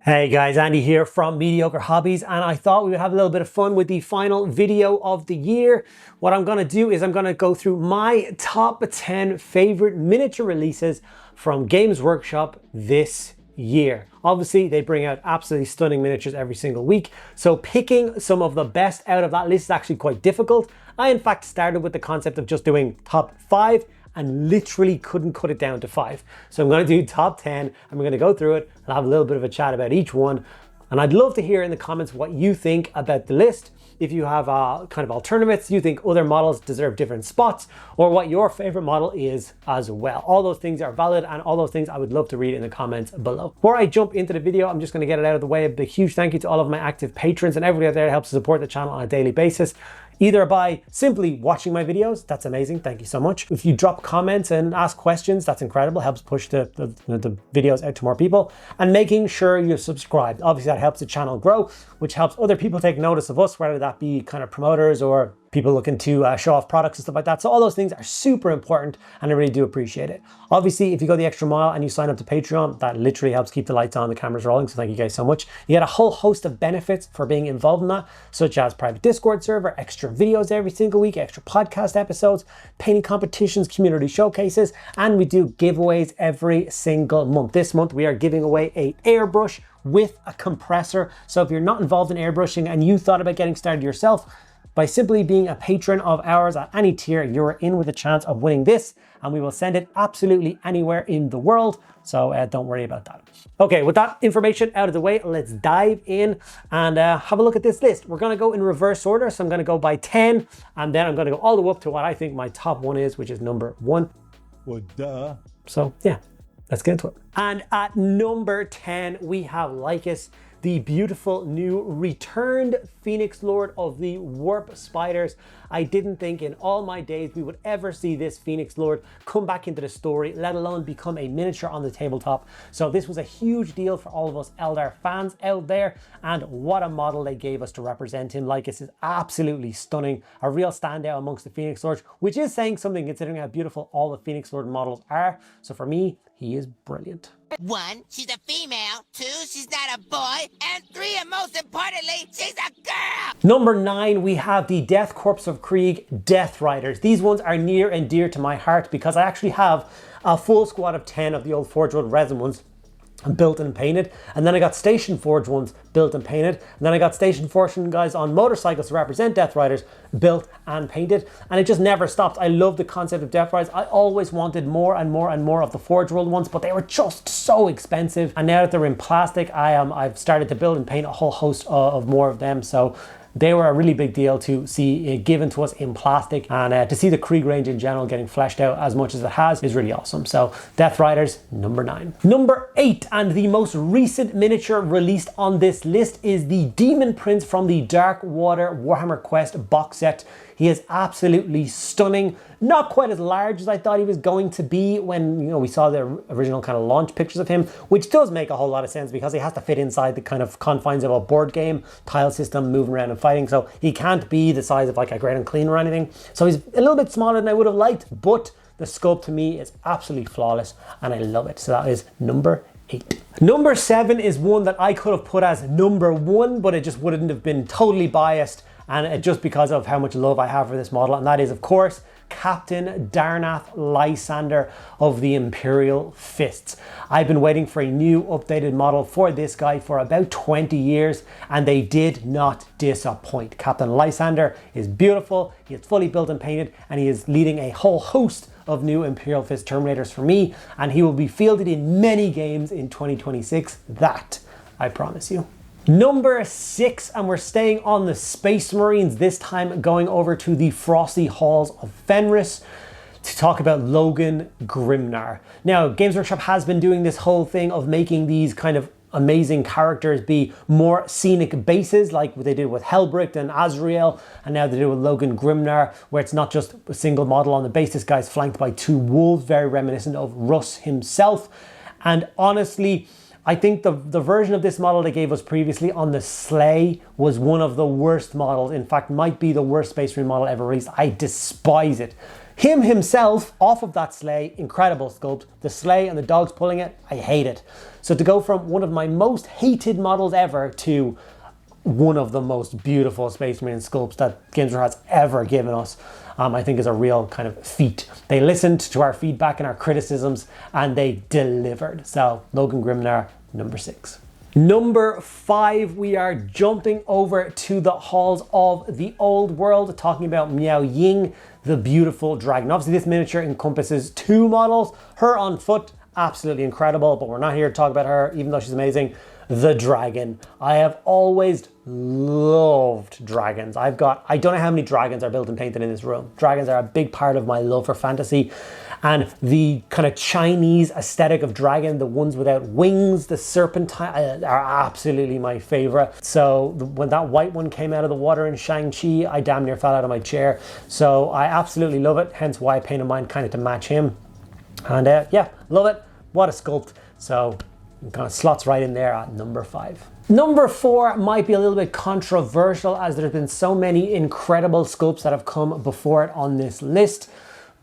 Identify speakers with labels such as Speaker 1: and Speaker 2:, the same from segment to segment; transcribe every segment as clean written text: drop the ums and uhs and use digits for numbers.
Speaker 1: Hey guys, Andy here from Mediocre Hobbies, and I thought we would have a little bit of fun with the final video of the year. What I'm going to do is I'm going to go through my top 10 favorite miniature releases from Games Workshop this year. Obviously, they bring out absolutely stunning miniatures every single week, so picking some of the best out of that list is actually quite difficult. I in fact started with the concept of just doing top 5 and literally couldn't cut it down to 5. So I'm going to do top 10 and we're going to go through it and have a little bit of a chat about each one. And I'd love to hear in the comments what you think about the list. If you have kind of alternatives, you think other models deserve different spots, or what your favorite model is as well. All those things are valid, and all those things I would love to read in the comments below. Before I jump into the video, I'm just going to get it out of the way. A big huge thank you to all of my active patrons and everybody out there that helps to support the channel on a daily basis. Either by simply watching my videos, that's amazing, thank you so much. If you drop comments and ask questions, that's incredible, helps push the videos out to more people. And making sure you're subscribed. Obviously that helps the channel grow, which helps other people take notice of us, whether that be kind of promoters or people looking to show off products and stuff like that. So all those things are super important and I really do appreciate it. Obviously, if you go the extra mile and you sign up to Patreon, that literally helps keep the lights on, the cameras rolling. So thank you guys so much. You get a whole host of benefits for being involved in that, such as private Discord server, extra videos every single week, extra podcast episodes, painting competitions, community showcases, and we do giveaways every single month. This month we are giving away an airbrush with a compressor. So if you're not involved in airbrushing and you thought about getting started yourself, by simply being a patron of ours at any tier, you're in with a chance of winning this, and we will send it absolutely anywhere in the world. So don't worry about that. Okay, with that information out of the way, let's dive in and have a look at this list. We're going to go in reverse order. So I'm going to go by 10, and then I'm going to go all the way up to what I think my top one is, which is number 1.
Speaker 2: Well, duh.
Speaker 1: So yeah, let's get into it. And at number 10, we have Lycus, the beautiful new returned Phoenix Lord of the Warp Spiders. I didn't think in all my days we would ever see this Phoenix Lord come back into the story, let alone become a miniature on the tabletop. So this was a huge deal for all of us Eldar fans out there, and what a model they gave us to represent him. Lycus is absolutely stunning, a real standout amongst the Phoenix Lords, which is saying something considering how beautiful all the Phoenix Lord models are. So for me, he is brilliant.
Speaker 3: 1, she's a female. 2, she's not a boy. And 3, and most importantly, she's a girl!
Speaker 1: Number 9, we have the Death Corps of Krieg Death Riders. These ones are near and dear to my heart because I actually have a full squad of 10 of the old Forge World resin ones built and painted, and then I got Station Forge ones built and painted, and then I got Station Forge guys on motorcycles to represent Death Riders built and painted, and it just never stopped. I love the concept of Death Riders. I always wanted more and more and more of the Forge World ones, but they were just so expensive, and now that they're in plastic, I've started to build and paint a whole host of more of them. So they were a really big deal to see given to us in plastic, and to see the Krieg range in general getting fleshed out as much as it has is really awesome. So Death Riders, number 9. Number 8, and the most recent miniature released on this list, is the Demon Prince from the Dark Water Warhammer Quest box set. He is absolutely stunning. Not quite as large as I thought he was going to be when we saw the original kind of launch pictures of him, which does make a whole lot of sense because he has to fit inside the kind of confines of a board game tile system, moving around and fighting. So he can't be the size of like a Great Unclean or anything. So he's a little bit smaller than I would have liked, but the sculpt to me is absolutely flawless and I love it. So that is number 8. Number 7 is one that I could have put as number 1, but it just wouldn't have been totally biased, and just because of how much love I have for this model, and that is of course Captain Darnath Lysander of the Imperial Fists. I've been waiting for a new updated model for this guy for about 20 years, and they did not disappoint. Captain Lysander is beautiful, he is fully built and painted, and he is leading a whole host of new Imperial Fist Terminators for me, and he will be fielded in many games in 2026, that I promise you. Number 6, and we're staying on the Space Marines, this time going over to the Frosty Halls of Fenris to talk about Logan Grimnar. Now, Games Workshop has been doing this whole thing of making these kind of amazing characters be more scenic bases, like what they did with Helbricht and Azrael, and now they do with Logan Grimnar, where it's not just a single model on the base. This guy's flanked by 2 wolves, very reminiscent of Russ himself. And honestly, I think the version of this model they gave us previously on the sleigh was one of the worst models. In fact, might be the worst Space Marine model ever released. I despise it. Him himself off of that sleigh, incredible sculpt. The sleigh and the dogs pulling it, I hate it. So to go from one of my most hated models ever to one of the most beautiful Space Marine sculpts that Games Workshop has ever given us, I think is a real kind of feat. They listened to our feedback and our criticisms and they delivered. So Logan Grimnar, number 6. Number 5, we are jumping over to the halls of the old world, talking about Meow Ying, the beautiful dragon. Obviously this miniature encompasses 2 models, her on foot, absolutely incredible, but we're not here to talk about her, even though she's amazing. The dragon. I have always loved dragons. I don't know how many dragons are built and painted in this room. Dragons are a big part of my love for fantasy, and the kind of Chinese aesthetic of dragon, the ones without wings, the serpentine, are absolutely my favorite. So when that white one came out of the water in Shang-Chi, I damn near fell out of my chair. So I absolutely love it, hence why I painted mine kind of to match him. And yeah, love it. What a sculpt. So it kind of slots right in there at number 5. Number 4 might be a little bit controversial, as there's been so many incredible sculpts that have come before it on this list.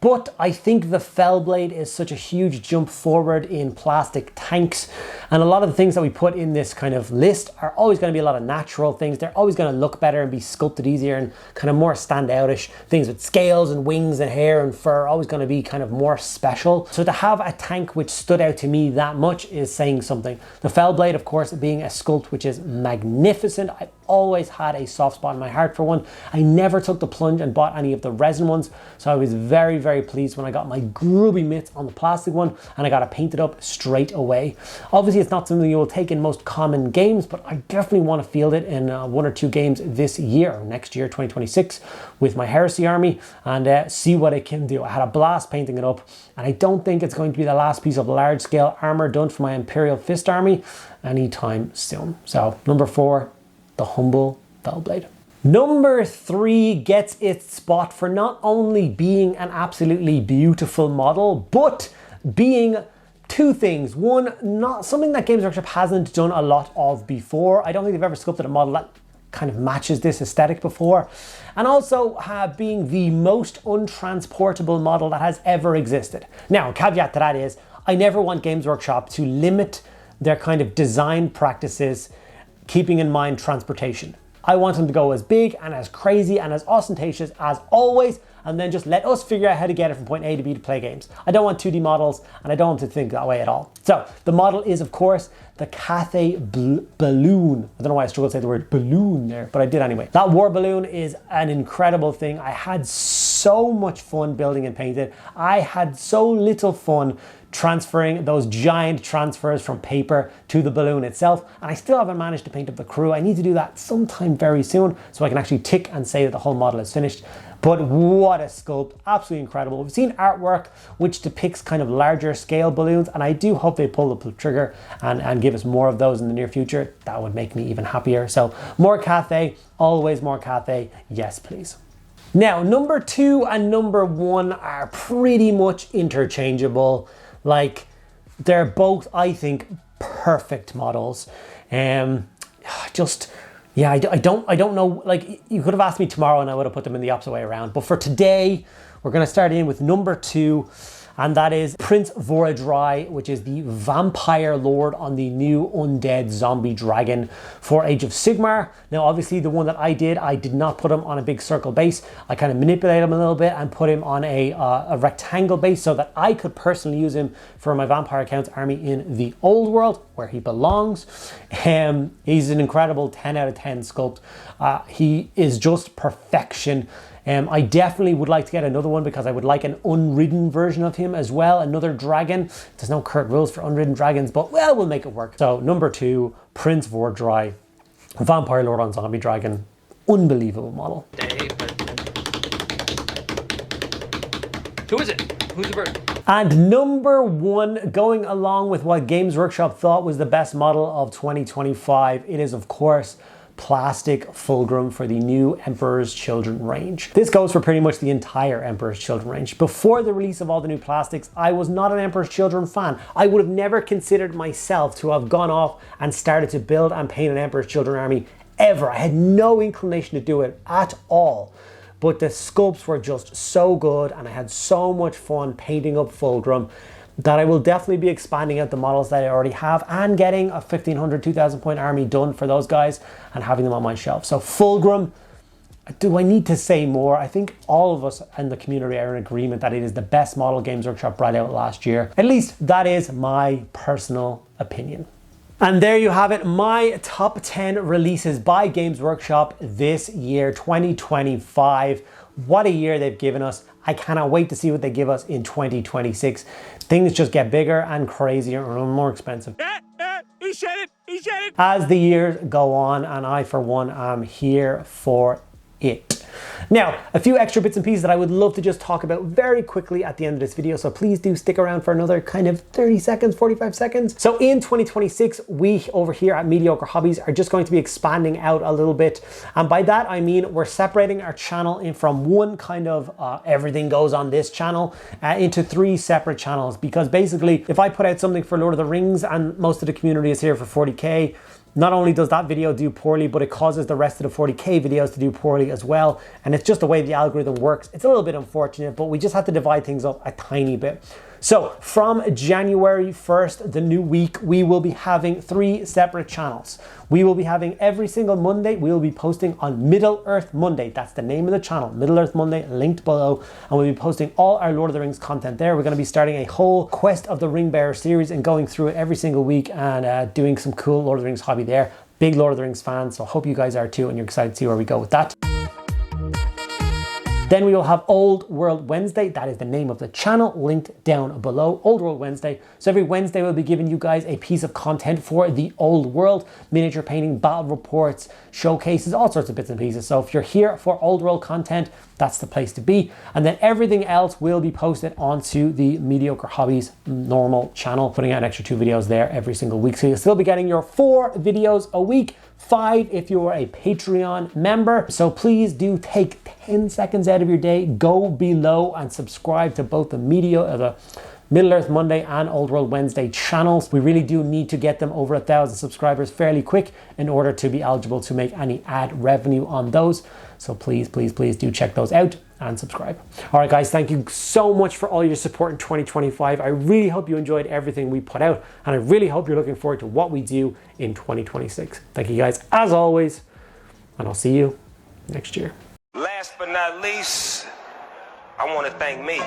Speaker 1: But I think the Fellblade is such a huge jump forward in plastic tanks. And a lot of the things that we put in this kind of list are always going to be a lot of natural things. They're always going to look better and be sculpted easier and kind of more standoutish. Things with scales and wings and hair and fur are always going to be kind of more special. So to have a tank which stood out to me that much is saying something. The Fellblade, of course, being a sculpt which is magnificent. I've always had a soft spot in my heart for one. I never took the plunge and bought any of the resin ones. So I was very, very pleased when I got my grubby mitts on the plastic one and I got it painted up straight away. Obviously it's not something you will take in most common games, but I definitely want to field it in 1 or 2 games this year, next year 2026, with my Heresy army and see what it can do. I had a blast painting it up, and I don't think it's going to be the last piece of large scale armor done for my Imperial Fist army anytime soon. So number 4, the humble Fellblade. Number 3 gets its spot for not only being an absolutely beautiful model, but being 2 things. One, not something that Games Workshop hasn't done a lot of before. I don't think they've ever sculpted a model that kind of matches this aesthetic before. And also being the most untransportable model that has ever existed. Now, a caveat to that is, I never want Games Workshop to limit their kind of design practices keeping in mind transportation. I want them to go as big and as crazy and as ostentatious as always, and then just let us figure out how to get it from point A to B to play games. I don't want 2D models, and I don't want to think that way at all. So the model is, of course, the Cathay balloon. I don't know why I struggled to say the word balloon there, but I did anyway. That war balloon is an incredible thing. I had so much fun building and painting. I had so little fun transferring those giant transfers from paper to the balloon itself, and I still haven't managed to paint up the crew. I need to do that sometime very soon so I can actually tick and say that the whole model is finished. But what a sculpt, absolutely incredible. We've seen artwork which depicts kind of larger scale balloons, and I do hope they pull the trigger and give us more of those in the near future. That would make me even happier. So more Cathay, always more Cathay, yes please. Now number 2 and number 1 are pretty much interchangeable. Like, they're both, I think, perfect models. I don't know, like, you could have asked me tomorrow and I would have put them in the opposite way around. But for today, we're going to start in with number 2, and that is Prince Voradrai, which is the vampire lord on the new undead zombie dragon for Age of Sigmar. Now, obviously, the one that I did not put him on a big circle base. I kind of manipulated him a little bit and put him on a rectangle base so that I could personally use him for my Vampire Counts army in the old world, where he belongs. He's an incredible 10 out of 10 sculpt. He is just perfection. I definitely would like to get another one because I would like an unridden version of him as well, another dragon. There's no current rules for unridden dragons, but well, we'll make it work. So number 2, Prince Voradrai, Vampire Lord on Zombie Dragon, unbelievable model.
Speaker 2: Who is it? Who's the bird?
Speaker 1: And number 1, going along with what Games Workshop thought was the best model of 2025, it is of course plastic Fulgrim for the new Emperor's Children range. This goes for pretty much the entire Emperor's Children range. Before the release of all the new plastics, I was not an Emperor's Children fan. I would have never considered myself to have gone off and started to build and paint an Emperor's Children army ever. I had no inclination to do it at all. but the sculpts were just so good and I had so much fun painting up Fulgrim that I will definitely be expanding out the models that I already have and getting a 1500, 2000 point army done for those guys and having them on my shelf. So Fulgrim, do I need to say more? I think all of us in the community are in agreement that it is the best model Games Workshop brought out last year. At least that is my personal opinion. And there you have it, my top 10 releases by Games Workshop this year, 2025. What a year they've given us. I cannot wait to see what they give us in 2026. Things just get bigger and crazier and more expensive.
Speaker 4: He said it! He said it!
Speaker 1: As the years go on, and I for one am here for it. Now, a few extra bits and pieces that I would love to just talk about very quickly at the end of this video, so please do stick around for another kind of 30 seconds, 45 seconds. So in 2026, we over here at Mediocre Hobbies are just going to be expanding out a little bit. And by that, I mean we're separating our channel in from one kind of everything goes on this channel into 3 separate channels. Because basically, if I put out something for Lord of the Rings and most of the community is here for 40K, not only does that video do poorly, but it causes the rest of the 40K videos to do poorly as well. And it's just the way the algorithm works. It's a little bit unfortunate, but we just have to divide things up a tiny bit. So from January 1st, the new week, we will be having 3 separate channels. We will be having every single Monday, we will be posting on Middle Earth Monday. That's the name of the channel, Middle Earth Monday, linked below. And we'll be posting all our Lord of the Rings content there. We're going to be starting a whole Quest of the Ring Bearer series and going through it every single week and doing some cool Lord of the Rings hobby there. Big Lord of the Rings fan, so I hope you guys are too and you're excited to see where we go with that. Then we will have Old World Wednesday. That is the name of the channel, linked down below, Old World Wednesday. So every Wednesday we'll be giving you guys a piece of content for the old world, miniature painting, battle reports, showcases, all sorts of bits and pieces. So if you're here for old world content, that's the place to be. And then everything else will be posted onto the Mediocre Hobbies normal channel, putting out an extra 2 videos there every single week. So you'll still be getting your 4 videos a week, 5 if you are a Patreon member. So please do take 10 seconds out of your day, go below and subscribe to both the Middle Earth Monday and Old World Wednesday channels. We really do need to get them over 1,000 subscribers fairly quick in order to be eligible to make any ad revenue on those. So please, please, please do check those out and subscribe. All right, guys, thank you so much for all your support in 2025. I really hope you enjoyed everything we put out, and I really hope you're looking forward to what we do in 2026. Thank you guys, as always, and I'll see you next year.
Speaker 4: Last but not least, I want to thank me.